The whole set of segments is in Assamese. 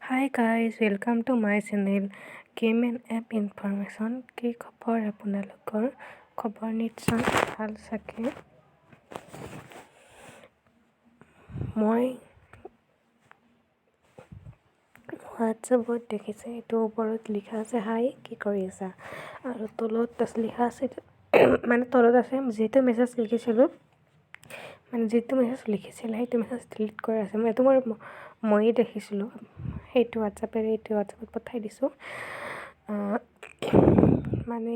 Hi guys, welcome to my channel Game and App Information. কি খবৰ আপোনালোকৰ? খবৰ নিশ্চয় ভাল চাগে। মই হোৱাটছএপত দেখিছে এইটো ওপৰত লিখা আছে হাই কি কৰি আছা আৰু তলত লিখা আছে মানে তলত আছে যিটো মেছেজ লিখিছিলোঁ মানে যিটো মেছেজ লিখিছিলে সেইটো মেছেজ ডিলিট কৰা আছে এইটো ময়ে দেখিছিলোঁ সেইটো হোৱাটছএপত পঠাই দিছোঁ মানে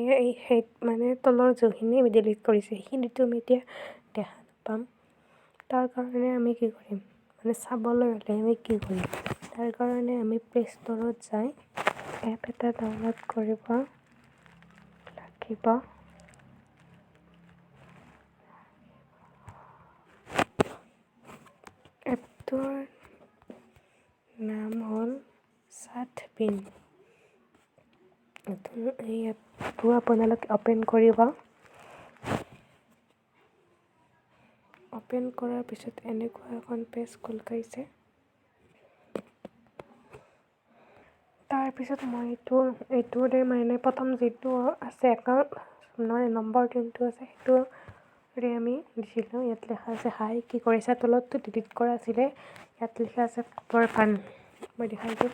মানে তলৰ যোনখিনি আমি ডিলিট কৰিছোঁ সেইখিনিতো আমি এতিয়া দেখা নাপাম তাৰ কাৰণে আমি কি কৰিম মানে চাবলৈ হ'লে আমি কি কৰিম তাৰ কাৰণে আমি প্লে ষ্টৰত যাই এপ এটা ডাউনলোড কৰিব লাগিব এপটোৰ নাম হ'ল চাটবিন এই এপটো আপোনালোকে অ'পেন কৰিব অ'পেন কৰাৰ পিছত এনেকুৱা এখন পেজ খোল খাইছে তাৰপিছত মই এইটোৰে মানে প্ৰথম যিটো আছে একাউণ্ট নম্বৰ যোনটো আছে সেইটোৰে আমি দিছিলোঁ ইয়াত লিখা আছে হাই কি কৰিছা তলতটো ডিলিট কৰা আছিলে ইয়াত লিখা আছে খবৰ ভাল মই দেখাই দিওঁ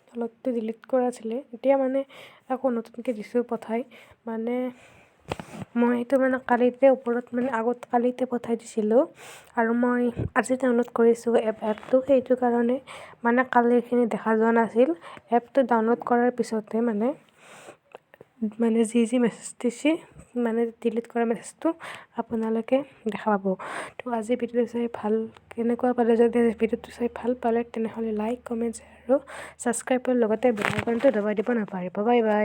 তলতটো ডিলিট কৰা আছিলে এতিয়া মানে আকৌ নতুনকৈ দিছোঁ পঠাই মানে মই এইটো মানে কালিতে পঠাই দিছিলোঁ আৰু মই আজি ডাউনলোড কৰিছোঁ এপটো সেইটো কাৰণে মানে কালিৰখিনি দেখা যোৱা নাছিল এপটো ডাউনলোড কৰাৰ পিছতে মানে যি মেছেজ দিছে মানে ডিলিট কৰা মেছেজটো আপোনালোকে দেখা পাব তো আজি ভিডিঅ'টো চাই ভাল কেনেকুৱা পালে যদি ভিডিঅ'টো চাই ভাল পালে তেনেহ'লে লাইক কমেণ্ট আৰু ছাবস্ক্ৰাইবৰ লগতে বেল আইকনটো দবাই দিব নাপাহৰিব বাই বাই